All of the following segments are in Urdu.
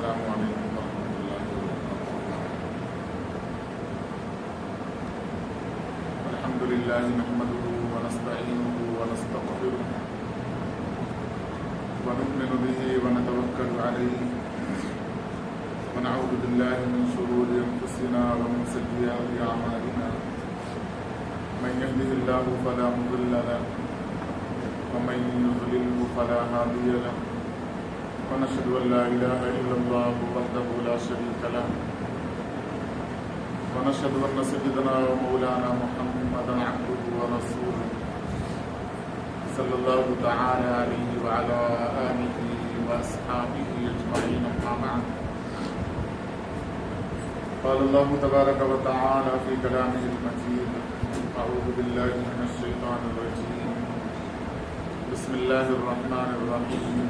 السلام علیکم ورحمۃ اللہ وبرکاتہ الحمد للہ نحمده ونستعینه ونستغفره ونؤمن به ونتوکل علیہ ونعوذ باللہ من شرور انفسنا ومن سیئات اعمالنا من يهده الله فلا مضل له ومن يضلل فلا هادي له ونشهد أن لا إله إلا الله وحده لا شريك له ونشهد أن سيدنا ومولانا محمدا عبده ورسوله صلى الله تعالى عليه وعلى آله وأصحابه أجمعين أما بعد قال الله تبارك وتعالى في كلامه المجيد أعوذ بالله من الشيطان الرجيم بسم الله الرحمن الرحيم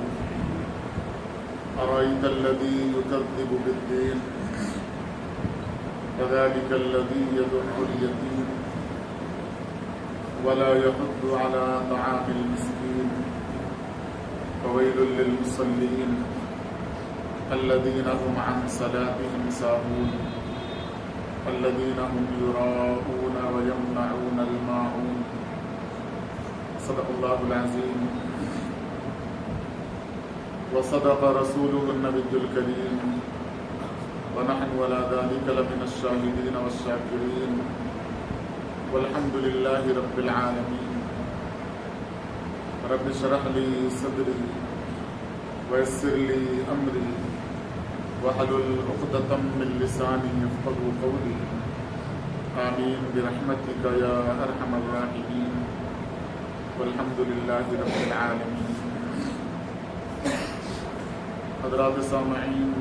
أرأيت الذي يكذب بالدين فذلك الذي يدعو اليتيم ولا يحض على طعام المسكين فويل للمصلين الذين هم عن صلاتهم ساهون الذين هم يراءون ويمنعون الماعون صدق الله العظيم وصدق رسوله النبي الكريم ونحن على ذلك لمن الشاهدين والشاكرين والحمد لله رب العالمين رب اشرح لي صدري ويسر لي أمري واحلل عقدة من لساني يفقهوا قولي آمين برحمتك يا أرحم الراحمين والحمد لله رب العالمين حضرات سامعین،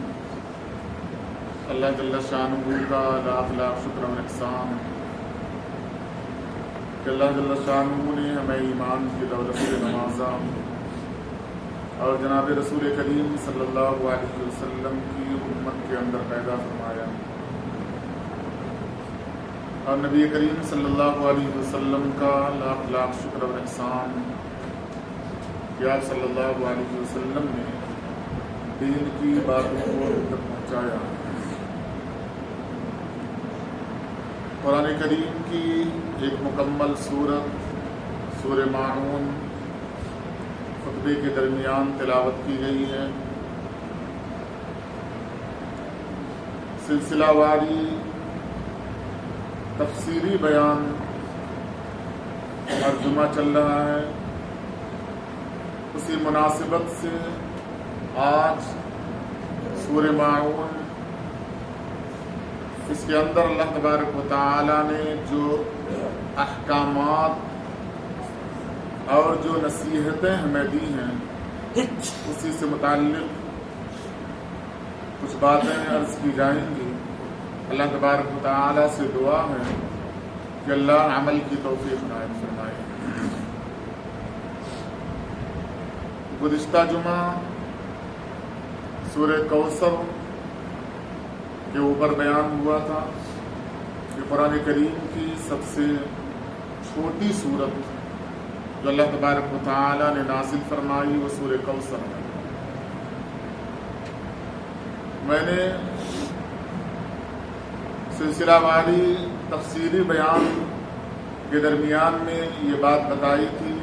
اللہ جل شانہ کا لاکھ لاکھ شکر و احسان کہ اللہ جل شانہ نے ہمیں ایمان کی دولت سے نوازا اور جناب رسول کریم صلی اللہ علیہ وسلم کی امت کے اندر پیدا فرمایا اور نبی کریم صلی اللہ علیہ وسلم کا لاکھ لاکھ شکر و احسان کہ آپ صلی اللہ علیہ وسلم نے دین کی باتوں کو تک پہنچایا۔ قرآن کریم کی ایک مکمل سورت سورہ ماعون خطبے کے درمیان تلاوت کی گئی ہے۔ سلسلہ واری تفسیری بیان ہر جمعہ چل رہا ہے، اسی مناسبت سے آج سورہ ماعون اس کے اندر اللہ تبارک و تعالی نے جو احکامات اور جو نصیحتیں ہمیں دی ہیں اسی سے متعلق کچھ باتیں عرض کی جائیں گی۔ اللہ تبارک و تعالی سے دعا ہے کہ اللہ عمل کی توفیق عنایت فرمائے۔ گزشتہ جمعہ سورہ کوثر کے اوپر بیان ہوا تھا کہ قرآن کریم کی سب سے چھوٹی سورت جو اللہ تبارک و تعالی نے نازل فرمائی وہ سورہ کوثر ہے۔ میں نے سلسلہ واری تفسیری بیان کے درمیان میں یہ بات بتائی تھی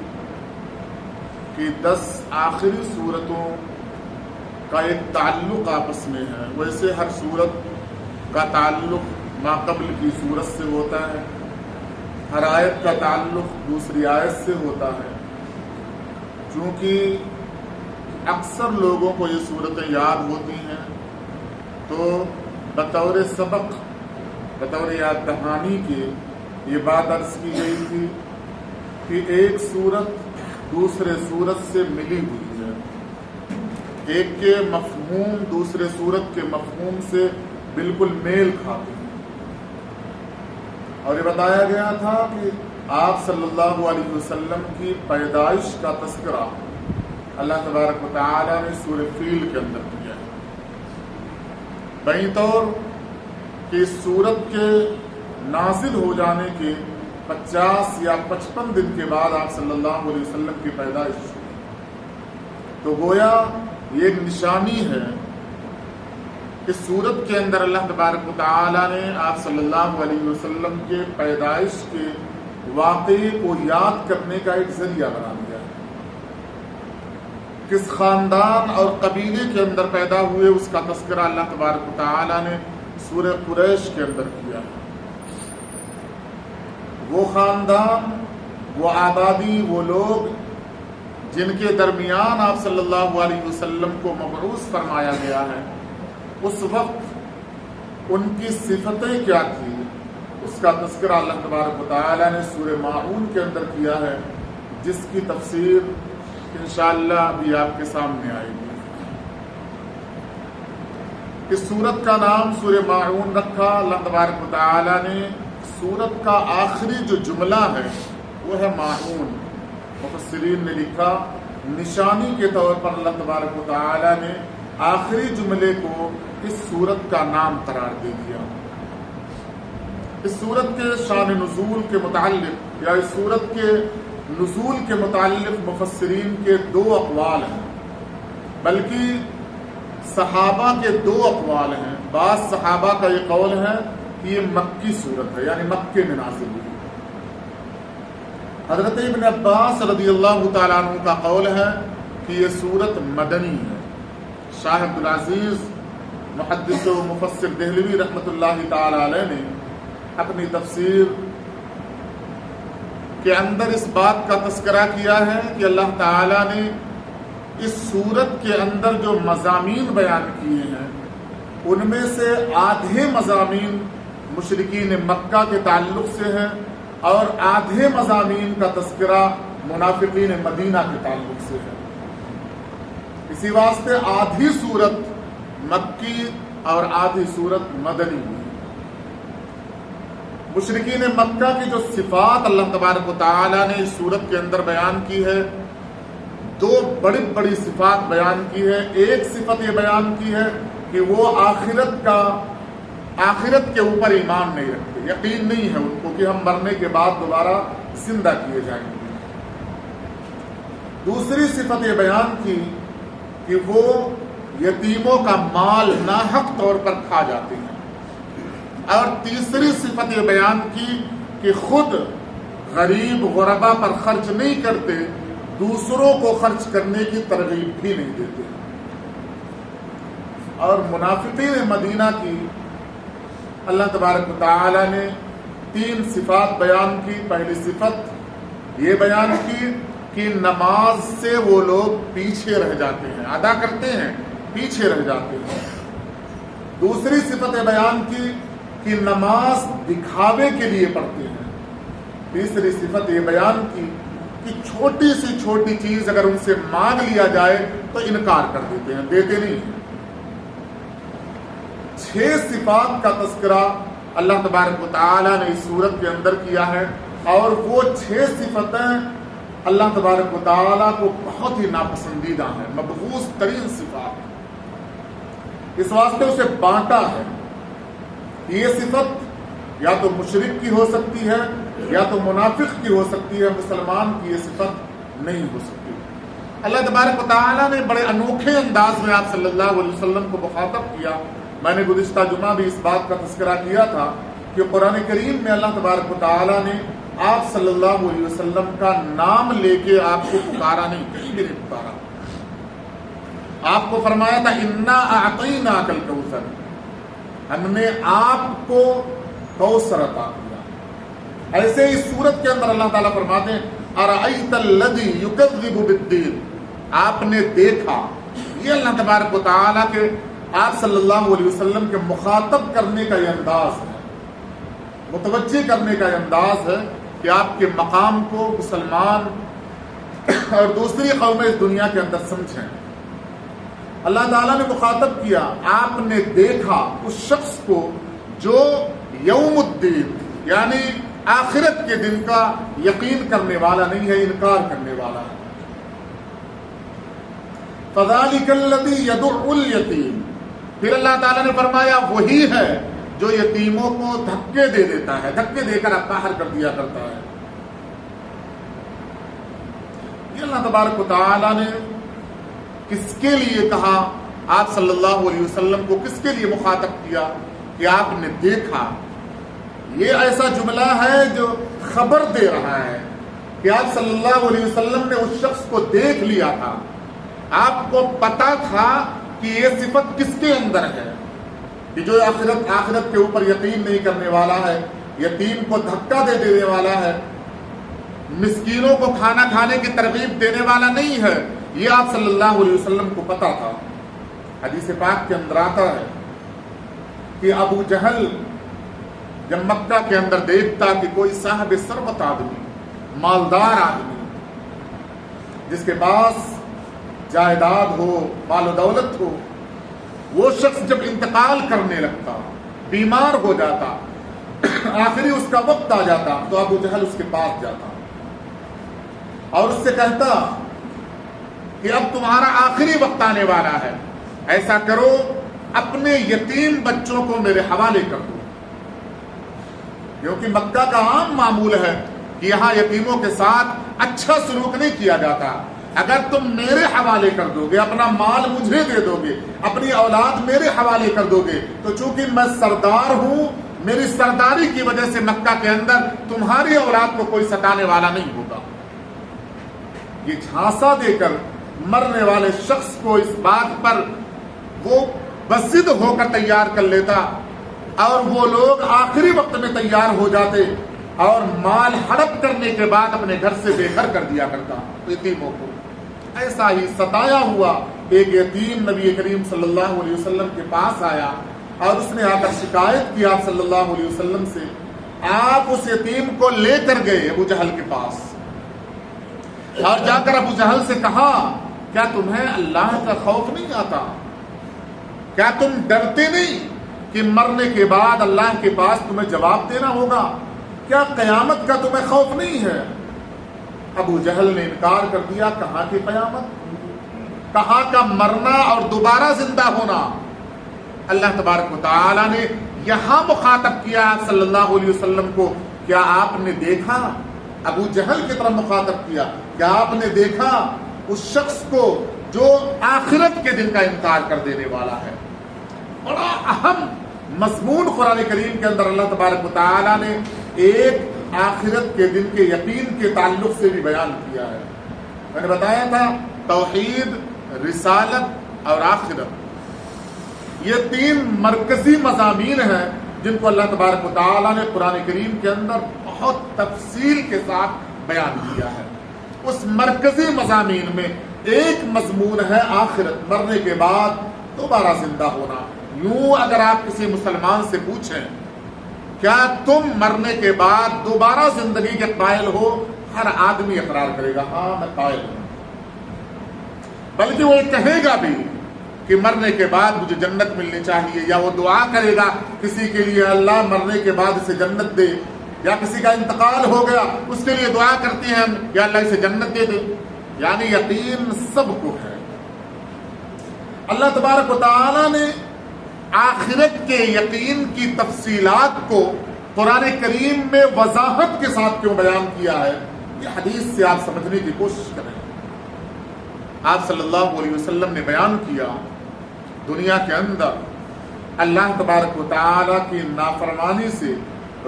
کہ 10 آخری صورتوں کا ایک تعلق آپس میں ہے۔ ویسے ہر صورت کا تعلق ما قبل کی صورت سے ہوتا ہے، ہر آیت کا تعلق دوسری آیت سے ہوتا ہے۔ چونکہ اکثر لوگوں کو یہ صورتیں یاد ہوتی ہیں تو بطور سبق، بطور یاد دہانی کے یہ بات عرض کی گئی تھی کہ ایک صورت دوسرے صورت سے ملی ہوئی ہے، ایک کے مفہوم دوسرے صورت کے مفہوم سے بالکل میل کھاتے ہیں۔ اور یہ بتایا گیا تھا کہ آپ صلی اللہ علیہ وسلم کی پیدائش کا تذکرہ اللہ تبارک و تعالی نے سورہ فیل کے اندر کیا ہے، بیں طور کہ اس سورت کے نازل ہو جانے کے 50 یا 55 دن کے بعد آپ صلی اللہ علیہ وسلم کی پیدائش ہوئی۔ تو گویا یہ ایک نشانی ہے اس صورت کے اندر اللہ تبارک و تعالیٰ نے آپ صلی اللہ علیہ وسلم کے پیدائش کے واقعے کو یاد کرنے کا ایک ذریعہ بنا دیا ہے. کس خاندان اور قبیلے کے اندر پیدا ہوئے اس کا تذکرہ اللہ تبارک و تعالیٰ نے سورہ قریش کے اندر کیا ہے. وہ خاندان، وہ آبادی، وہ لوگ جن کے درمیان آپ صلی اللہ علیہ وسلم کو مبعوث فرمایا گیا ہے، اس وقت ان کی صفتیں کیا تھی، اس کا تذکرہ اللہ تبارک و تعالیٰ نے سورہ ماعون کے اندر کیا ہے، جس کی تفسیر انشاءاللہ ابھی آپ کے سامنے آئے گی. اس سورت کا نام سورہ ماعون رکھا اللہ تبارک و تعالیٰ نے. سورت کا آخری جو جملہ ہے وہ ہے ماعون. مفسرین نے لکھا نشانی کے طور پر اللہ تبارک و تعالیٰ نے آخری جملے کو اس سورت کا نام قرار دے دیا. اس سورت کے شان نزول کے متعلق یا اس سورت کے نزول کے متعلق مفسرین کے دو اقوال ہیں، بلکہ صحابہ کے دو اقوال ہیں. بعض صحابہ کا یہ قول ہے کہ یہ مکی سورت ہے، یعنی مکے میں نازل ہوئی. حضرت ابن عباس رضی اللہ تعالیٰ عنہ کا قول ہے کہ یہ سورت مدنی ہے. شاہ عبدالعزیز محدث و مفسر دہلوی رحمۃ اللہ تعالی علیہ نے اپنی تفسیر کے اندر اس بات کا تذکرہ کیا ہے کہ اللہ تعالیٰ نے اس سورت کے اندر جو مضامین بیان کیے ہیں ان میں سے آدھے مضامین مشرکین مکہ کے تعلق سے ہیں اور آدھے مضامین کا تذکرہ منافقین مدینہ کے تعلق سے ہے. اسی واسطے آدھی صورت مکی اور آدھی صورت مدنی ہوئی. مشرکین مکہ کی جو صفات اللہ تبارک و تعالیٰ نے اس صورت کے اندر بیان کی ہے، دو بڑی بڑی صفات بیان کی ہے. ایک صفت یہ بیان کی ہے کہ وہ آخرت کے اوپر ایمان نہیں رکھتے، یقین نہیں ہے ان کو کہ ہم مرنے کے بعد دوبارہ زندہ کیے جائیں گے. دوسری صفت یہ بیان کی کہ وہ یتیموں کا مال ناحق طور پر کھا جاتے ہیں. اور تیسری صفت یہ بیان کی کہ خود غریب غربا پر خرچ نہیں کرتے، دوسروں کو خرچ کرنے کی ترغیب بھی نہیں دیتے. اور منافقین مدینہ کی اللہ تبارک و تعالی نے تین صفات بیان کی. پہلی صفت یہ بیان کی کہ نماز سے وہ لوگ پیچھے رہ جاتے ہیں، ادا کرتے ہیں پیچھے رہ جاتے ہیں. دوسری صفت یہ بیان کی کہ نماز دکھاوے کے لیے پڑھتے ہیں. تیسری صفت یہ بیان کی کہ چھوٹی سے چھوٹی چیز اگر ان سے مانگ لیا جائے تو انکار کر دیتے ہیں، دیتے نہیں ہیں. 6 صفات کا تذکرہ اللہ تبارک و تعالیٰ نے اس سورت کے اندر کیا ہے، اور وہ 6 صفتیں اللہ تبارک و تعالیٰ کو بہت ہی ناپسندیدہ ہیں، مبغوض ترین صفات. اس واسطے اسے بانٹا ہے. یہ صفت یا تو مشرک کی ہو سکتی ہے یا تو منافق کی ہو سکتی ہے، مسلمان کی یہ صفت نہیں ہو سکتی. اللہ تبارک و تعالیٰ نے بڑے انوکھے انداز میں آپ صلی اللہ علیہ وسلم کو مخاطب کیا. میں نے گزشتہ جمعہ بھی اس بات کا تذکرہ کیا تھا کہ قرآن کریم میں اللہ تبارک و تعالیٰ نے آپ صلی اللہ علیہ وسلم کا نام لے کے آپ کو پکارا نہیں، کہیں بھی نہیں پکارا. آپ کو فرمایا تھا انا اعطیناک الکوثر، ہم نے آپ کو کوثر عطا کیا. ایسے اس سورت کے اندر اللہ تعالیٰ فرماتے ہیں ارأیت الذی یکذب بالدین، آپ نے دیکھا. یہ اللہ تبارک و تعالیٰ کے آپ صلی اللہ علیہ وسلم کے مخاطب کرنے کا یہ انداز ہے، متوجہ کرنے کا یہ انداز ہے کہ آپ کے مقام کو مسلمان اور دوسری قومیں اس دنیا کے اندر سمجھیں. اللہ تعالیٰ نے مخاطب کیا، آپ نے دیکھا اس شخص کو جو یوم الدین یعنی آخرت کے دن کا یقین کرنے والا نہیں ہے، انکار کرنے والا ہے. فذلک الذی یدع الیتیم، پھر اللہ تعالیٰ نے فرمایا وہی ہے جو یتیموں کو دھکے دے دیتا ہے، دھکے دے کر باہر کر دیا کرتا ہے. یہ اللہ تبارک و تعالیٰ نے کس کے لیے کہا آپ صلی اللہ علیہ وسلم کو کس کے لیے مخاطب کیا کہ آپ نے دیکھا. یہ ایسا جملہ ہے جو خبر دے رہا ہے کہ آپ صلی اللہ علیہ وسلم نے اس شخص کو دیکھ لیا تھا. آپ کو پتا تھا کہ یہ صفت کس کے اندر ہے کہ جو آخرت کے اوپر یقین نہیں کرنے والا ہے, یتیم کو دھکا دے دینے والا ہے, مسکینوں کو کھانا کھانے کی ترغیب دینے والا نہیں ہے. یہ آپ صلی اللہ علیہ وسلم کو پتا تھا. حدیث پاک کے اندر آتا ہے کہ ابو جہل جب مکہ کے اندر دیکھتا کہ کوئی صاحب ثروت آدمی, مالدار آدمی, جس کے پاس جائیداد ہو, مال و دولت ہو, وہ شخص جب انتقال کرنے لگتا, بیمار ہو جاتا, آخری اس کا وقت آ جاتا, تو ابو جہل اس کے پاس جاتا اور اس سے کہتا کہ اب تمہارا آخری وقت آنے والا ہے, ایسا کرو اپنے یتیم بچوں کو میرے حوالے کر دو. کیونکہ مکہ کا عام معمول ہے کہ یہاں یتیموں کے ساتھ اچھا سلوک نہیں کیا جاتا. اگر تم میرے حوالے کر دو گے, اپنا مال مجھے دے دو گے, اپنی اولاد میرے حوالے کر دو گے, تو چونکہ میں سردار ہوں, میری سرداری کی وجہ سے مکہ کے اندر تمہاری اولاد کو کوئی ستانے والا نہیں ہوگا. یہ جھانسا دے کر مرنے والے شخص کو اس بات پر وہ بضد ہو کر تیار کر لیتا, اور وہ لوگ آخری وقت میں تیار ہو جاتے اور مال ہڑپ کرنے کے بعد اپنے گھر سے بے گھر کر دیا کرتا یتیموں کو. ایسا ہی ستایا ہوا ایک یتیم نبی کریم صلی اللہ علیہ وسلم کے پاس آیا اور اس نے آ کر شکایت کی آپ صلی اللہ علیہ وسلم سے. آپ اس یتیم کو لے کر گئے ابو جہل کے پاس اور جا کر ابو جہل سے کہا, کیا تمہیں اللہ کا خوف نہیں آتا؟ کیا تم ڈرتے نہیں کہ مرنے کے بعد اللہ کے پاس تمہیں جواب دینا ہوگا؟ کیا قیامت کا تمہیں خوف نہیں ہے؟ ابو جہل نے انکار کر دیا. کہاں کی قیامت, کہاں کا مرنا اور دوبارہ زندہ ہونا؟ اللہ تبارک و تعالی نے یہاں مخاطب کیا صلی اللہ علیہ وسلم کو, کیا آپ نے دیکھا؟ ابو جہل کی طرف مخاطب کیا, کیا آپ نے دیکھا اس شخص کو جو آخرت کے دن کا انکار کر دینے والا ہے؟ بڑا اہم مضمون قرآن کریم کے اندر اللہ تبارک و تعالی نے ایک آخرت کے دن کے یقین کے تعلق سے بھی بیان کیا ہے. میں نے بتایا تھا توحید, رسالت اور آخرت, یہ تین مرکزی مضامین ہیں جن کو اللہ تبارک و تعالی نے قرآن کریم کے اندر بہت تفصیل کے ساتھ بیان کیا ہے. اس مرکزی مضامین میں ایک مضمون ہے آخرت, مرنے کے بعد دوبارہ زندہ ہونا. یوں اگر آپ کسی مسلمان سے پوچھیں کیا تم مرنے کے بعد دوبارہ زندگی کے قائل ہو, ہر آدمی اقرار کرے گا ہاں میں قائل ہوں. بلکہ وہ کہے گا بھی کہ مرنے کے بعد مجھے جنت ملنی چاہیے, یا وہ دعا کرے گا کسی کے لیے اللہ مرنے کے بعد اسے جنت دے, یا کسی کا انتقال ہو گیا اس کے لیے دعا کرتے ہیں یا اللہ اسے جنت دے دے. یعنی یقین سب کو ہے. اللہ تبارک و تعالی نے آخرت کے یقین کی تفصیلات کو قرآن کریم میں وضاحت کے ساتھ کیوں بیان کیا ہے, یہ حدیث سے آپ سمجھنے کی کوشش کریں. آپ صلی اللہ علیہ وسلم نے بیان کیا دنیا کے اندر اللہ تبارک و تعالی کی نافرمانی سے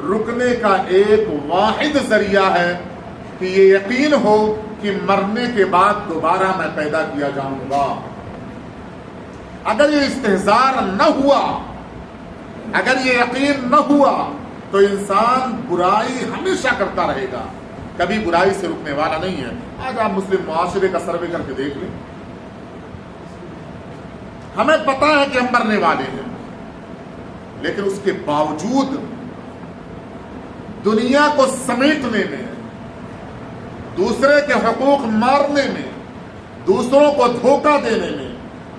رکنے کا ایک واحد ذریعہ ہے کہ یہ یقین ہو کہ مرنے کے بعد دوبارہ میں پیدا کیا جاؤں گا. اگر یہ استحضار نہ ہوا, اگر یہ یقین نہ ہوا, تو انسان برائی ہمیشہ کرتا رہے گا, کبھی برائی سے رکنے والا نہیں ہے. آج آپ مسلم معاشرے کا سروے کر کے دیکھ لیں, ہمیں پتا ہے کہ ہم مرنے والے ہیں, لیکن اس کے باوجود دنیا کو سمیٹنے میں, دوسرے کے حقوق مارنے میں, دوسروں کو دھوکہ دینے میں,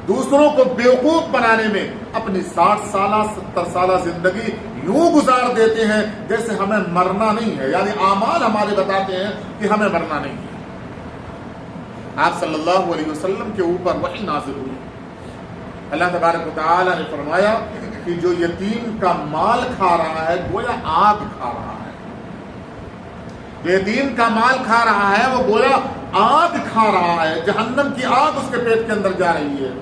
دوسروں کو بیوقوف بنانے میں اپنی 60 سالہ 70 سالہ زندگی یوں گزار دیتے ہیں جیسے ہمیں مرنا نہیں ہے. یعنی اعمال ہمارے بتاتے ہیں کہ ہمیں مرنا نہیں ہے. آپ صلی اللہ علیہ وسلم کے اوپر وحی نازل ہوئی. اللہ تبارک و تعالی نے فرمایا کہ جو یتیم کا مال کھا رہا ہے گویا آگ کھا رہا ہے. جو یتیم کا مال کھا رہا ہے وہ گویا آگ کھا رہا ہے, جہنم کی آگ اس کے پیٹ کے اندر جا رہی ہے.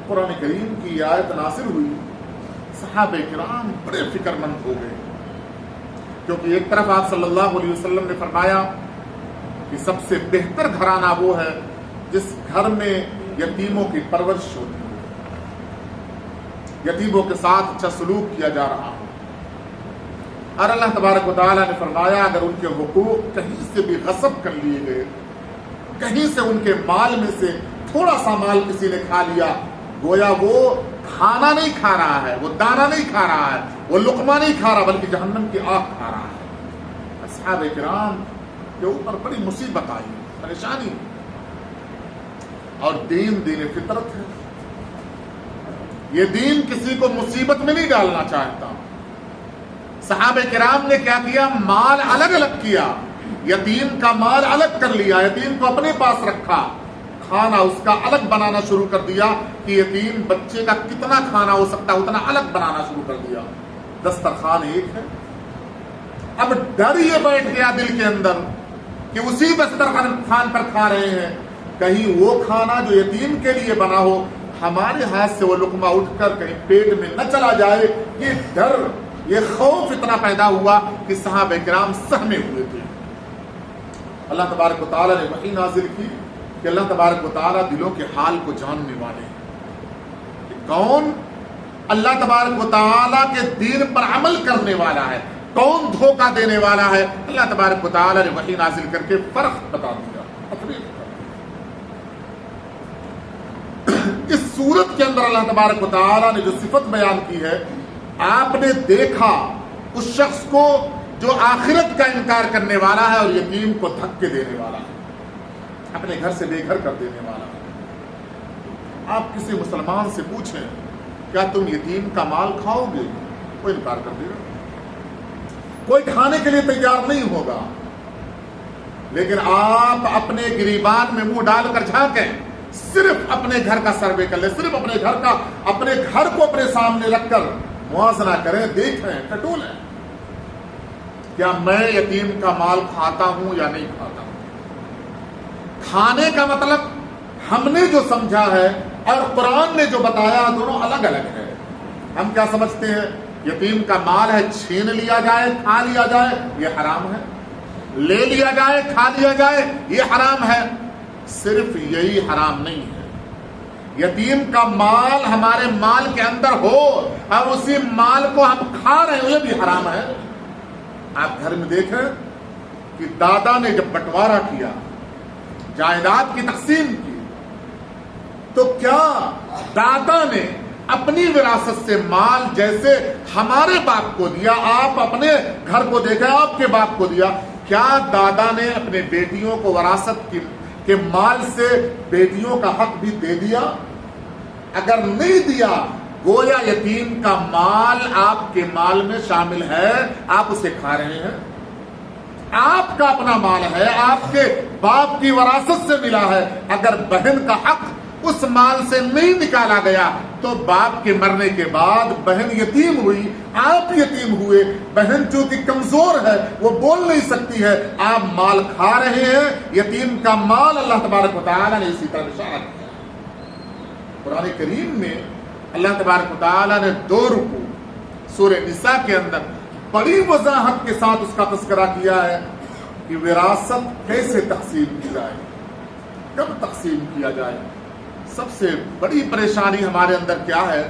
قرآن کریم کی یہ آیت نازل ہوئی، صحابہ کرام بڑے فکر مند ہو گئے، کیونکہ ایک طرف آپ صلی اللہ علیہ وسلم نے فرمایا کہ سب سے بہتر گھرانہ وہ ہے جس گھر میں یتیموں کی پرورش ہوتی ہے، یتیموں کے ساتھ اچھا سلوک کیا جا رہا ہو، اور اللہ تبارک و تعالیٰ نے فرمایا اگر ان کے حقوق کہیں سے بھی غصب کر لیے گئے، کہیں سے ان کے مال میں سے تھوڑا سا مال کسی نے کھا لیا، گویا وہ کھانا نہیں کھا رہا ہے، وہ دانہ نہیں کھا رہا ہے، وہ لقمہ نہیں کھا رہا، بلکہ جہنم کی آگ کھا رہا ہے۔ اصحاب کرام کے اوپر بڑی مصیبت آئی، پریشانی، اور دین فطرت ہے، یہ دین کسی کو مصیبت میں نہیں ڈالنا چاہتا۔ صحابہ کرام نے کیا کیا؟ مال الگ الگ کیا، یتیم کا مال الگ کر لیا، یتیم کو اپنے پاس رکھا، کھانا اس کا الگ بنانا شروع کر دیا کہ یتیم بچے کا کتنا کھانا ہو سکتا ہے اتنا الگ بنانا شروع کر دیا۔ دسترخوان ایک ہے، اب ڈر یہ بیٹھ گیا دل کے اندر کہ اسی دسترخوان پر کھا رہے ہیں، کہیں وہ کھانا جو یتیم کے لیے بنا ہو ہمارے ہاتھ سے وہ لقمہ اٹھ کر کہیں پیٹ میں نہ چلا جائے، یہ ڈر، یہ خوف اتنا پیدا ہوا کہ صحابہ کرام سہمے ہوئے تھے۔ اللہ تبارک و تعالیٰ نے وحی نازل کی کہ اللہ تبارک و تعالیٰ دلوں کے حال کو جاننے والے ہیں کہ کون اللہ تبارک و تعالیٰ کے دین پر عمل کرنے والا ہے، کون دھوکہ دینے والا ہے۔ اللہ تبارک و تعالیٰ نے وحی نازل کر کے فرق بتا دیا، تفریق کر دیا۔ اس صورت کے اندر اللہ تبارک و تعالیٰ نے جو صفت بیان کی ہے، آپ نے دیکھا اس شخص کو جو آخرت کا انکار کرنے والا ہے اور یتیم کو دھکے دینے والا ہے، اپنے گھر سے بے گھر کر دینے والا ہے۔ آپ کسی مسلمان سے پوچھیں کیا تم یتیم کا مال کھاؤ گے؟ وہ انکار کر دے گا، کوئی کھانے کے لیے تیار نہیں ہوگا۔ لیکن آپ اپنے گریبان میں منہ ڈال کر جھانکیں، صرف اپنے گھر کا سروے کر لیں، صرف اپنے گھر کو اپنے سامنے رکھ کر موازنہ کریں، دیکھیں، ٹٹولیں، کیا میں یتیم کا مال کھاتا ہوں یا نہیں کھاتا ہوں؟ کھانے کا مطلب ہم نے جو سمجھا ہے اور قرآن نے جو بتایا دونوں الگ الگ ہے۔ ہم کیا سمجھتے ہیں؟ یتیم کا مال ہے، چھین لیا جائے، کھا لیا جائے، یہ حرام ہے، لے لیا جائے، کھا لیا جائے، یہ حرام ہے۔ صرف یہی حرام نہیں ہے، یتیم کا مال ہمارے مال کے اندر ہو اور اسی مال کو ہم کھا رہے ہیں، یہ بھی حرام ہے۔ آپ گھر میں دیکھیں کہ دادا نے جب بٹوارا کیا، جائیداد کی تقسیم کی، تو کیا دادا نے اپنی وراثت سے مال جیسے ہمارے باپ کو دیا، آپ اپنے گھر کو دیکھیں آپ کے باپ کو دیا، کیا دادا نے اپنے بیٹیوں کو وراثت کے مال سے بیٹیوں کا حق بھی دے دیا؟ اگر نہیں دیا، گویا یتیم کا مال آپ کے مال میں شامل ہے، آپ اسے کھا رہے ہیں۔ آپ کا اپنا مال ہے، آپ کے باپ کی وراثت سے ملا ہے، اگر بہن کا حق اس مال سے نہیں نکالا گیا تو باپ کے مرنے کے بعد بہن یتیم ہوئی، آپ یتیم ہوئے، بہن چونکہ کمزور ہے وہ بول نہیں سکتی ہے، آپ مال کھا رہے ہیں، یتیم کا مال۔ اللہ تبارک و تعالیٰ نے اسی طرح اشارہ کیا۔ قرآن کریم میں اللہ تبارک و تعالیٰ نے 2 رکوع سورہ نساء کے اندر بڑی وضاحت کے ساتھ اس کا تذکرہ کیا ہے کہ وراثت کیسے تقسیم کی جائے، کب تقسیم کیا جائے۔ سب سے بڑی پریشانی ہمارے اندر کیا ہے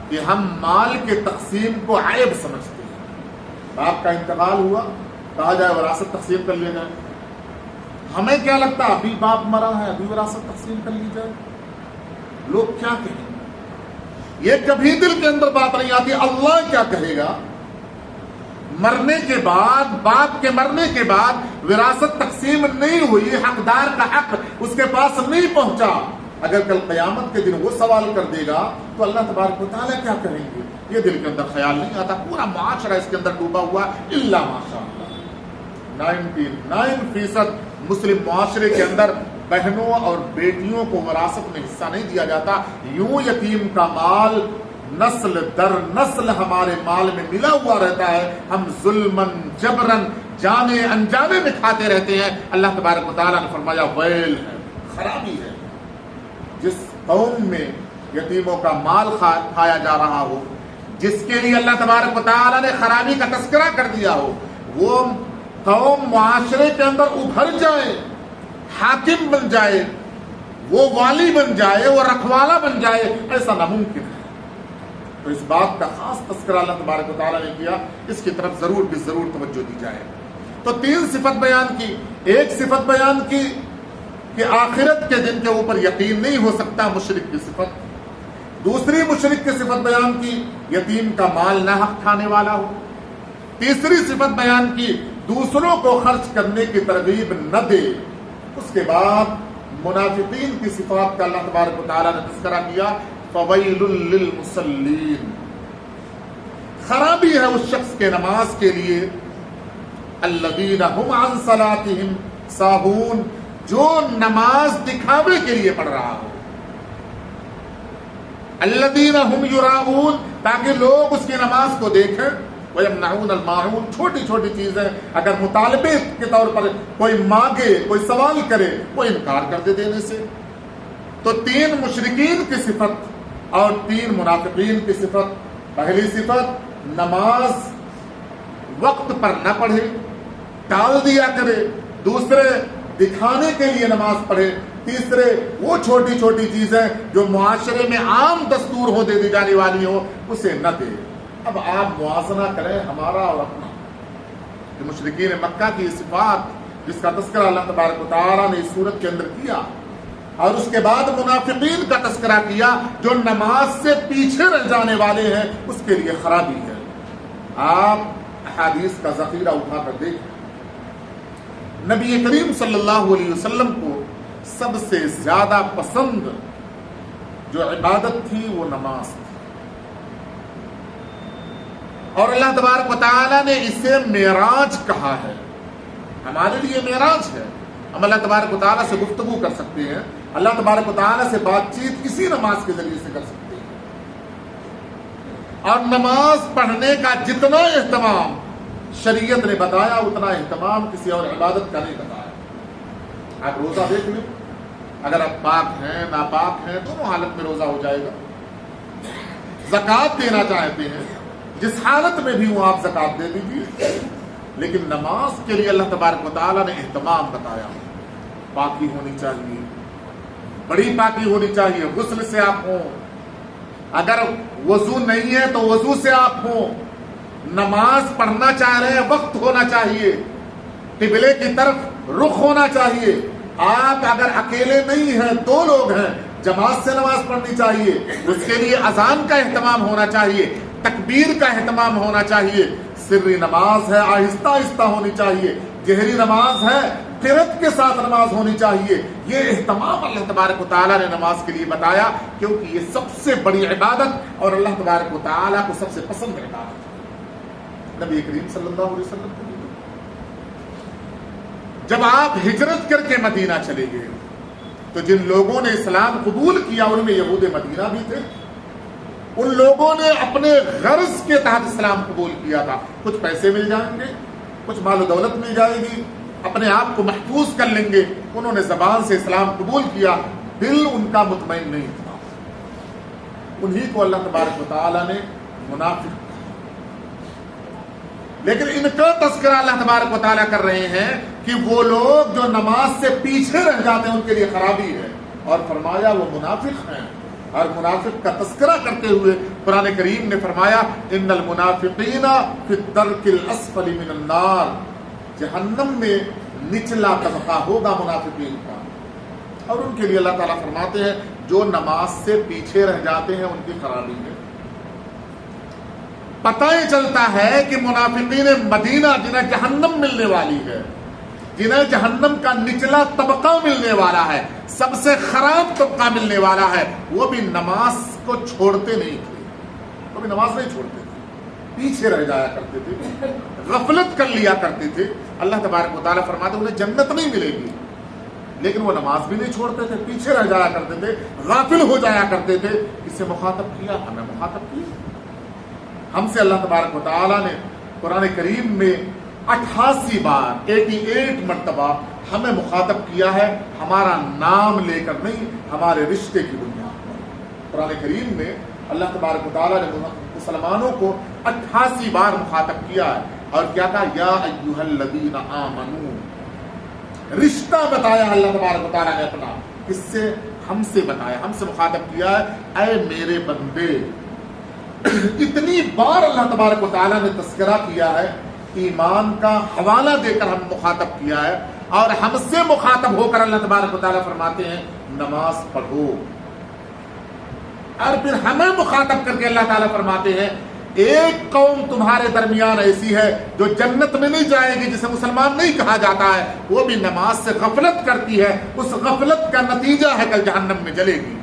کہ ہم مال کے تقسیم کو عیب سمجھتے ہیں۔ باپ کا انتقال ہوا، کہا جائے وراثت تقسیم کر لیا جائے، ہمیں کیا لگتا ہے ابھی باپ مرا ہے، ابھی وراثت تقسیم کر لی جائے، لوگ کیا کہیں، یہ کبھی دل کے اندر بات نہیں آتی اللہ کیا کہے گا۔ مرنے کے بعد، باپ کے مرنے کے بعد وراثت تقسیم نہیں ہوئی، حقدار کا حق اس کے پاس نہیں پہنچا، اگر کل قیامت کے دن وہ سوال کر دے گا تو اللہ تبارک و تعالیٰ کیا کہیں گے، یہ دل کے اندر خیال نہیں آتا۔ پورا معاشرہ اس کے اندر ڈوبا ہوا الا ماشاء اللہ 99% مسلم معاشرے کے اندر بہنوں اور بیٹیوں کو وراثت میں حصہ نہیں دیا جاتا۔ یوں یتیم کا مال نسل در نسل ہمارے مال میں ملا ہوا رہتا ہے، ہم ظلمن جبرن جانے انجانے میں کھاتے رہتے ہیں۔ اللہ تبارک و تعالیٰ نے فرمایا ویل ہے، خرابی ہے جس قوم میں یتیموں کا مال کھایا جا رہا ہو، جس کے لیے اللہ تبارک و تعالیٰ نے خرابی کا تذکرہ کر دیا ہو، وہ قوم معاشرے کے اندر ابھر جائے، حاکم بن جائے، وہ والی بن جائے، وہ رکھوالا بن جائے، ایسا ناممکن ہے۔ تو اس بات کا خاص تذکرہ اللہ تبارک و تعالیٰ نے کیا، اس کی طرف ضرور بھی ضرور توجہ دی جائے۔ تو 3 صفت بیان کی۔ ایک صفت بیان کی کہ آخرت کے دن کے اوپر یقین نہیں ہو سکتا، مشرک کی صفت۔ دوسری مشرک کی صفت بیان کی، یتیم کا مال ناحق کھانے والا ہو۔ تیسری صفت بیان کی، دوسروں کو خرچ کرنے کی ترغیب نہ دے۔ اس کے بعد منافقین کی صفات کا اللہ تبارک و تعالیٰ نے تذکرہ کیا، فویل للمصلین، خرابی ہے اس شخص کے نماز کے لیے، الذین هم عن صلاتهم ساہون، جو نماز دکھاوے کے لیے پڑھ رہا ہو، الذین هم یراؤون، تاکہ لوگ اس کی نماز کو دیکھیں، ویمنعون الماعون، چھوٹی چھوٹی چیزیں اگر مطالبے کے طور پر کوئی مانگے، کوئی سوال کرے، وہ انکار کر دے دینے سے۔ تو 3 مشرکین کی صفت اور 3 منافقین کی صفت۔ پہلی صفت، نماز وقت پر نہ پڑھے، ٹال دیا کرے۔ دوسرے، دکھانے کے لیے نماز پڑھے۔ تیسرے، وہ چھوٹی چھوٹی چیزیں جو معاشرے میں عام دستور ہو دے دی جانے والی ہو، اسے نہ دے۔ اب آپ موازنہ کریں ہمارا اور اپنا، کہ مشرکین مکہ کی صفات جس کا تذکرہ اللہ تبارک و تعالیٰ نے اس صورت کے اندر کیا، اور اس کے بعد منافقین کا تذکرہ کیا جو نماز سے پیچھے رہ جانے والے ہیں، اس کے لیے خرابی ہے۔ آپ احادیث کا ذخیرہ اٹھا کر دیکھیں، نبی کریم صلی اللہ علیہ وسلم کو سب سے زیادہ پسند جو عبادت تھی وہ نماز تھی، اور اللہ تبارک و تعالیٰ نے اسے معراج کہا ہے۔ ہمارے لیے معراج ہے، ہم اللہ تبارک و تعالیٰ سے گفتگو کر سکتے ہیں، اللہ تبارک و تعالیٰ سے بات چیت اسی نماز کے ذریعے سے کر سکتے ہیں۔ اور نماز پڑھنے کا جتنا اہتمام شریعت نے بتایا، اتنا اہتمام کسی اور عبادت کا نہیں بتایا۔ آپ روزہ دیکھ لیں، اگر آپ پاک ہیں ناپاک ہیں دونوں حالت میں روزہ ہو جائے گا۔ زکوٰۃ دینا چاہتے ہیں، جس حالت میں بھی ہوں آپ زکوٰۃ دے دیجیے، لیکن نماز کے لیے اللہ تبارک و تعالیٰ نے اہتمام بتایا۔ پاکی ہونی چاہیے، بڑی پاکی ہونی چاہیے، غسل سے آپ ہوں، اگر وضو نہیں ہے تو وضو سے آپ ہوں، نماز پڑھنا چاہ رہے ہیں وقت ہونا چاہیے، قبلے کی طرف رخ ہونا چاہیے۔ آپ اگر اکیلے نہیں ہیں، 2 لوگ ہیں، جماعت سے نماز پڑھنی چاہیے، اس کے لیے اذان کا اہتمام ہونا چاہیے، تکبیر کا اہتمام ہونا چاہیے۔ سری نماز ہے، آہستہ آہستہ ہونی چاہیے، گہری نماز ہے، قرت کے ساتھ نماز ہونی چاہیے۔ یہ اہتمام اللہ تبارک و تعالیٰ نے نماز کے لیے بتایا، کیونکہ یہ سب سے بڑی عبادت اور اللہ تبارک و تعالیٰ کو سب سے پسند عبادت ہے۔ نبی کریم صلی اللہ علیہ وسلم کو جب آپ ہجرت کر کے مدینہ چلے گئے تو جن لوگوں نے اسلام قبول کیا ان میں یہود مدینہ بھی تھے۔ ان لوگوں نے اپنے غرض کے تحت اسلام قبول کیا تھا، کچھ پیسے مل جائیں گے، کچھ مال و دولت مل جائے گی، اپنے آپ کو محفوظ کر لیں گے۔ انہوں نے زبان سے اسلام قبول کیا، دل ان کا مطمئن نہیں تھا۔ انہی کو اللہ تبارک و تعالیٰ نے منافق، لیکن ان کا تذکرہ اللہ تبارک و تعالیٰ کر رہے ہیں کہ وہ لوگ جو نماز سے پیچھے رہ جاتے ہیں ان کے لیے خرابی ہے، اور فرمایا وہ منافق ہیں۔ اور منافق کا تذکرہ کرتے ہوئے قرآن کریم نے فرمایا ان المنافقین فی الدرک الاسفل من النار، جہنم میں نچلا طبقہ ہوگا منافقین کا۔ اور ان کے لیے اللہ تعالیٰ فرماتے ہیں جو نماز سے پیچھے رہ جاتے ہیں ان کی خرابی ہے۔ پتہ ہی چلتا ہے کہ منافقین مدینہ جنہیں جہنم ملنے والی ہے، جنہیں جہنم کا نچلا طبقہ ملنے والا ہے، سب سے خراب طبقہ ملنے والا ہے، وہ بھی نماز کو چھوڑتے نہیں تھے، وہ بھی نماز نہیں چھوڑتے تھے، پیچھے رہ جایا کرتے تھے، غفلت کر لیا کرتے تھے۔ اللہ تبارک و تعالیٰ فرماتے انہیں جنت نہیں ملے گی، لیکن وہ نماز بھی نہیں چھوڑتے تھے، پیچھے رہ جایا کرتے تھے، غافل ہو جایا کرتے تھے۔ کسے مخاطب کیا؟ ہمیں مخاطب کیا۔ ہم سے اللہ تبارک و تعالیٰ نے قرآن کریم میں 88 بار 88 مرتبہ ہمیں مخاطب کیا ہے، ہمارا نام لے کر نہیں، ہمارے رشتے کی بنیاد پر۔ قرآن کریم میں اللہ تبارک و تعالیٰ نے مسلمانوں کو 88 بار مخاطب کیا ہے اور کیا کہا؟ یا ایھا الذین آمنو. رشتہ بتایا اللہ تبارک و تعالیٰ نے اپنا، کس سے؟ ہم سے بتایا، ہم سے مخاطب کیا ہے، اے میرے بندے. اتنی بار اللہ تبارک و تعالیٰ نے تذکرہ کیا ہے، ایمان کا حوالہ دے کر ہم مخاطب کیا ہے، اور ہم سے مخاطب ہو کر اللہ تبارک و تعالیٰ فرماتے ہیں نماز پڑھو. اور پھر ہمیں مخاطب کر کے اللہ تعالیٰ فرماتے ہیں ایک قوم تمہارے درمیان ایسی ہے جو جنت میں نہیں جائے گی، جسے مسلمان نہیں کہا جاتا ہے، وہ بھی نماز سے غفلت کرتی ہے، اس غفلت کا نتیجہ ہے کل جہنم میں جلے گی.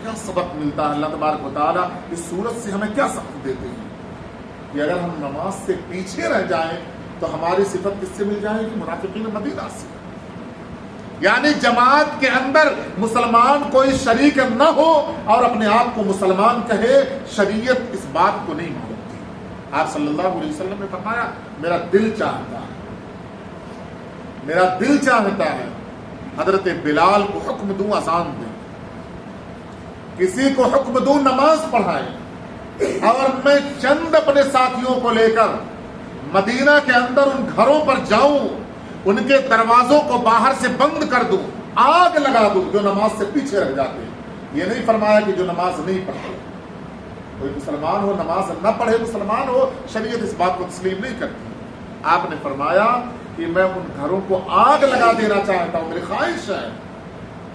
کیا سبق ملتا ہے؟ اللہ تبارک و تعالیٰ اس صورت سے ہمیں کیا سبق دیتے ہیں کہ اگر ہم نماز سے پیچھے رہ جائیں تو ہماری صفت کس سے مل جائے گی؟ منافقین مدینہ سے. یعنی جماعت کے اندر مسلمان کوئی شریک نہ ہو اور اپنے آپ کو مسلمان کہے، شریعت اس بات کو نہیں مانتی. آپ صلی اللہ علیہ وسلم نے فرمایا میرا دل چاہتا ہے، میرا دل چاہتا ہے حضرت بلال کو حکم دوں اذان دیں، کسی کو حکم دوں نماز پڑھائیں، اور میں چند اپنے ساتھیوں کو لے کر مدینہ کے اندر ان گھروں پر جاؤں، ان کے دروازوں کو باہر سے بند کر دوں، آگ لگا دوں جو نماز سے پیچھے رہ جاتے ہیں. یہ نہیں فرمایا کہ جو نماز نہیں پڑھتے. کوئی مسلمان ہو نماز نہ پڑھے مسلمان ہو، شریعت اس بات کو تسلیم نہیں کرتی. آپ نے فرمایا کہ میں ان گھروں کو آگ لگا دینا چاہتا ہوں، میری خواہش ہے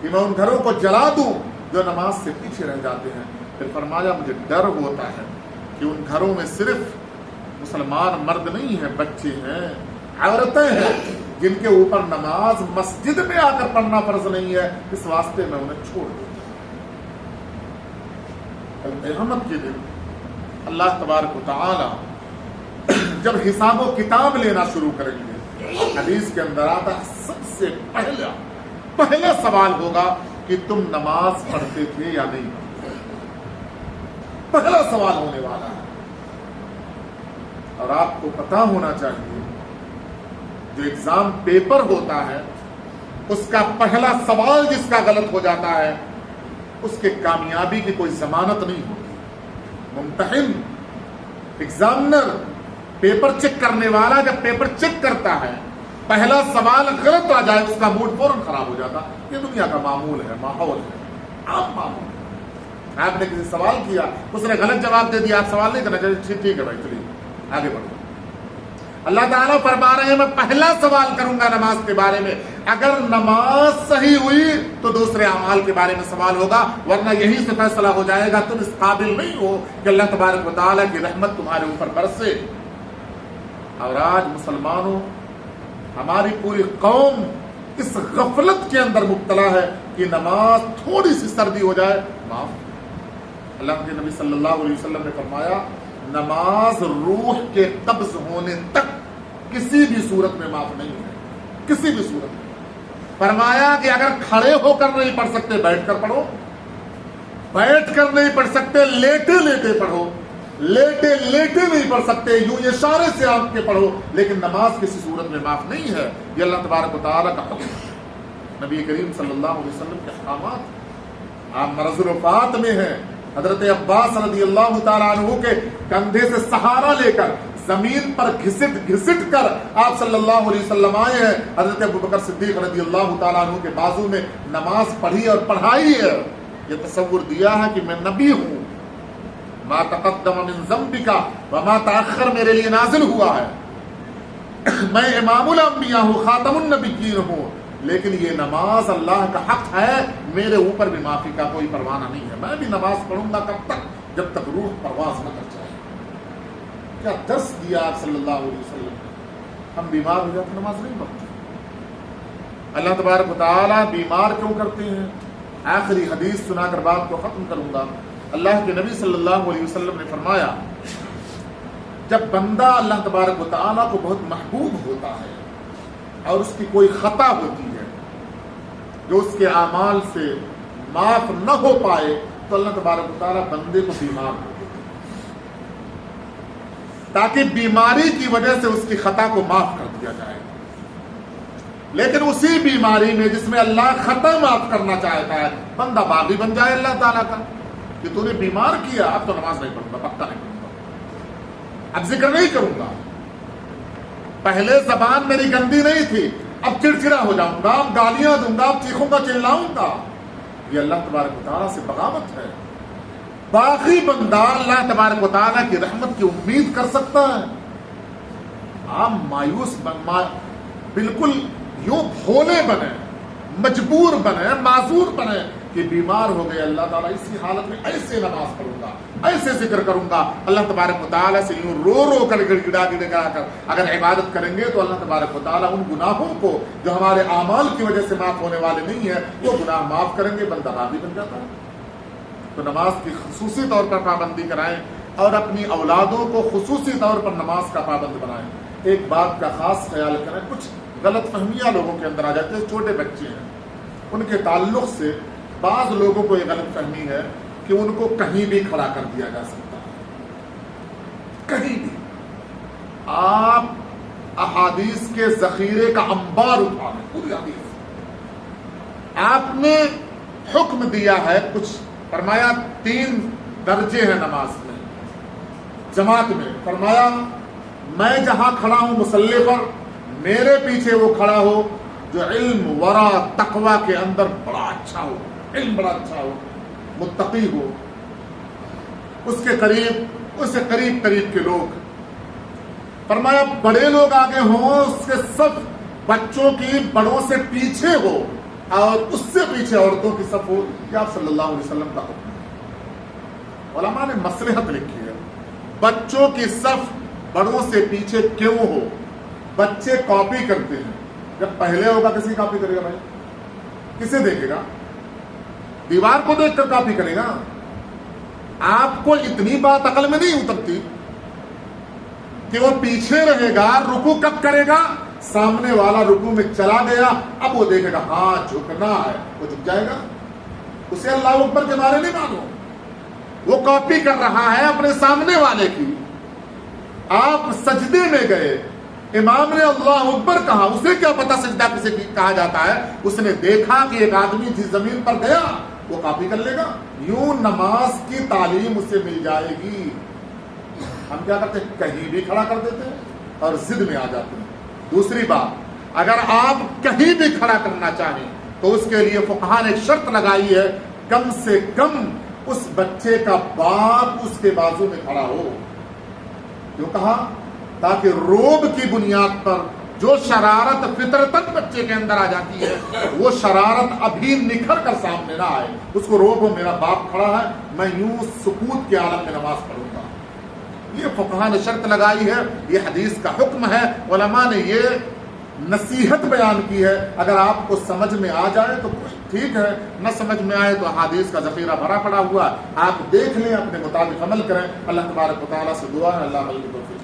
کہ میں ان گھروں کو جلا دوں جو نماز سے پیچھے رہ جاتے ہیں. پھر فرمایا مجھے ڈر ہوتا ہے کہ ان گھروں میں صرف مسلمان مرد نہیں ہیں، بچے ہیں، عورتیں ہیں، جن کے اوپر نماز مسجد میں آ کر پڑھنا فرض نہیں ہے، اس واسطے میں انہیں چھوڑ دوں. قیامت کے دن اللہ تبارک و تعالی جب حساب و کتاب لینا شروع کریں گے، حدیث کے اندر آتا ہے سب سے پہلا سوال ہوگا کہ تم نماز پڑھتے تھے یا نہیں پڑھتے. پہلا سوال ہونے والا ہے. اور آپ کو پتا ہونا چاہیے جو ایگزام پیپر ہوتا ہے اس کا پہلا سوال جس کا غلط ہو جاتا ہے اس کے کامیابی کی کوئی ضمانت نہیں ہوتی. ممتحن، ایگزامنر، پیپر چیک کرنے والا جب پیپر چیک کرتا ہے پہلا سوال غلط آ جائے اس کا موڈ فوراً خراب ہو جاتا. یہ دنیا کا معمول ہے، ماحول ہے، عام معمول ہے. آپ نے کسی سوال کیا، اس نے غلط جواب دے دیا، آپ سوال نہیں کرنا چاہیے، ٹھیک ہے بھائی چلیے آگے بڑھو. اللہ تعالیٰ فرما رہے ہیں میں پہلا سوال کروں گا نماز کے بارے میں. اگر نماز صحیح ہوئی تو دوسرے اعمال کے بارے میں سوال ہوگا، ورنہ یہی سے فیصلہ ہو جائے گا تم اس قابل نہیں ہو کہ اللہ تبارک و تعالیٰ کی رحمت تمہارے اوپر برسے. اور آج مسلمانوں، ہماری پوری قوم اس غفلت کے اندر مبتلا ہے کہ نماز تھوڑی سی سردی ہو جائے معاف. اللہ کے نبی صلی اللہ علیہ وسلم نے فرمایا نماز روح کے قبض ہونے تک کسی بھی صورت میں معاف نہیں ہے، کسی بھی صورت میں. فرمایا کہ اگر کھڑے ہو کر نہیں پڑھ سکتے بیٹھ کر پڑھو، بیٹھ کر نہیں پڑھ سکتے لیٹے لیٹے پڑھو، لیٹے لیٹے نہیں پڑھ سکتے یوں اشارے سے آپ کے پڑھو، لیکن نماز کسی صورت میں معاف نہیں ہے. یہ اللہ تبارک و تعالیٰ کا حکم ہے، نبی کریم صلی اللہ علیہ وسلم کے احکامات. آپ مرض الوفات میں ہیں، حضرت عباس رضی اللہ تعالیٰ عنہ کے کندھے سے سہارا لے کر زمین پر گھسٹ گھسٹ کر آپ صلی اللہ علیہ وسلم آئے ہیں. حضرت ابوبکر صدیق رضی اللہ تعالیٰ عنہ کے بازو میں نماز پڑھی اور پڑھائی ہے. یہ تصور دیا ہے کہ میں نبی ہوں، ما تقدم من ذنبک وما تأخر میرے لیے نازل ہوا ہے، میں امام الانبیاء ہوں، خاتم النبیین ہوں، لیکن یہ نماز اللہ کا حق ہے، میرے اوپر بھی معافی کا کوئی پروانہ نہیں ہے. میں بھی نماز پڑھوں گا کب تک؟ جب تک روح پرواز نہ کر جائے. کیا درس دیا آپ صلی اللہ علیہ وسلم. ہم بیمار ہو جاتے نماز نہیں پڑھتے. اللہ تبارک و تعالیٰ بیمار کیوں کرتے ہیں؟ آخری حدیث سنا کر بات کو ختم کروں گا. اللہ کے نبی صلی اللہ علیہ وسلم نے فرمایا جب بندہ اللہ تبارک و تعالیٰ کو بہت محبوب ہوتا ہے اور اس کی کوئی خطا ہوتی ہے جو اس کے اعمال سے معاف نہ ہو پائے تو اللہ تبارک و تعالیٰ بندے کو بیمار کر دیتے ہیں تاکہ بیماری کی وجہ سے اس کی خطا کو معاف کر دیا جائے. لیکن اسی بیماری میں جس میں اللہ خطا معاف کرنا چاہتا ہے بندہ باغی بن جائے اللہ تعالیٰ کا کہ تو نے بیمار کیا، اب تو نماز نہیں پڑھوں گا، پکا نہیں پڑھوں گا، اب ذکر نہیں کروں گا، پہلے زبان میری گندی نہیں تھی، اب چڑچڑا ہو جاؤں گا، اب گالیاں دوں گا، اب چیخوں گا، چلاؤں گا، یہ اللہ تبارک و تعالیٰ سے بغاوت ہے۔ باقی بندہ اللہ تبارک و تعالیٰ کی رحمت کی امید کر سکتا ہے؟ آپ مایوس بالکل یوں بھولے بنے، مجبور بنے، معذور بنے کہ بیمار ہو گئے، اللہ تعالیٰ اسی حالت میں ایسے نماز پڑھوں گا، ایسے ذکر کروں گا، اللہ تبارک و تعالیٰ سے یوں رو رو کر گڑ گڑا کر اگر عبادت کریں گے تو اللہ تبارک و تعالیٰ ان گناہوں کو جو ہمارے اعمال کی وجہ سے معاف ہونے والے نہیں ہیں وہ گناہ معاف کریں گے، بندہ راضی بن جاتا ہے۔ تو نماز کی خصوصی طور پر پابندی کرائیں اور اپنی اولادوں کو خصوصی طور پر نماز کا پابند بنائیں۔ ایک بات کا خاص خیال کریں، کچھ غلط فہمیاں لوگوں کے اندر آ جاتے ہیں، چھوٹے بچے ہیں، ان کے تعلق سے بعض لوگوں کو یہ غلط فہمی ہے کہ ان کو کہیں بھی کھڑا کر دیا جا سکتا ہے، کہیں بھی۔ آپ احادیث کے ذخیرے کا انبار اٹھا لیں، پوری حدیث آپ نے حکم دیا ہے، کچھ فرمایا 3 درجے ہیں نماز میں، جماعت میں، فرمایا میں جہاں کھڑا ہوں مصلی پر میرے پیچھے وہ کھڑا ہو جو علم، ورع، تقوی کے اندر بڑا اچھا ہو، علم بڑا اچھا ہو، متقی ہو، اس کے قریب، اس سے قریب قریب کے لوگ، فرمایا بڑے لوگ آگے ہوں، اس کے صف بچوں کی بڑوں سے پیچھے ہو اور اس سے پیچھے عورتوں کی صف ہو، یہ آپ صلی اللہ علیہ وسلم کا حکم ہے۔ علماء نے مصلحت لکھی ہے، بچوں کی صف بڑوں سے پیچھے کیوں ہو؟ بچے کاپی کرتے ہیں، جب پہلے ہوگا کسی کاپی کرے گا بھائی؟ کسے دیکھے گا؟ دیوار کو دیکھ کر کاپی کرے گا۔ آپ کو اتنی بات عقل میں نہیں اترتی کہ وہ پیچھے رہے گا، رکوع کب کرے گا؟ سامنے والا رکوع میں چلا گیا، اب وہ دیکھے گا ہاں جھکنا ہے، وہ جھک جائے گا، اسے اللہ اکبر کے بارے نہیں معلوم، وہ کاپی کر رہا ہے اپنے سامنے والے کی۔ آپ سجدے میں گئے، امام نے اللہ اکبر کہا، اسے کیا پتا سجدہ کسے کہا جاتا ہے؟ اس نے دیکھا کہ ایک آدمی جس زمین پر گیا وہ کاپی کر لے گا، یوں نماز کی تعلیم اسے مل جائے گی۔ ہم کیا کرتے ہیں؟ کہیں بھی کھڑا کر دیتے ہیں اور ضد میں آ جاتے ہیں۔ دوسری بات، اگر آپ کہیں بھی کھڑا کرنا چاہیں تو اس کے لیے فقہاء نے ایک شرط لگائی ہے، کم سے کم اس بچے کا باپ اس کے بازو میں کھڑا ہو۔ کیوں کہا؟ تاکہ روب کی بنیاد پر جو شرارت فطرتاً بچے کے اندر آ جاتی ہے وہ شرارت ابھی نکھر کر سامنے نہ آئے، اس کو روب ہو میرا باپ کھڑا ہے، میں یوں سکوت کے عالم میں نماز پڑھوں گا۔ یہ فقہاء نے شرط لگائی ہے، یہ حدیث کا حکم ہے، علماء نے یہ نصیحت بیان کی ہے۔ اگر آپ کو سمجھ میں آ جائے تو ٹھیک ہے، نہ سمجھ میں آئے تو احادیث کا ذخیرہ بھرا پڑا ہوا، آپ دیکھ لیں، اپنے مطابق عمل کریں۔ اللہ تبارک و تعالیٰ سے دعا ہے اللہ علیہ وسلم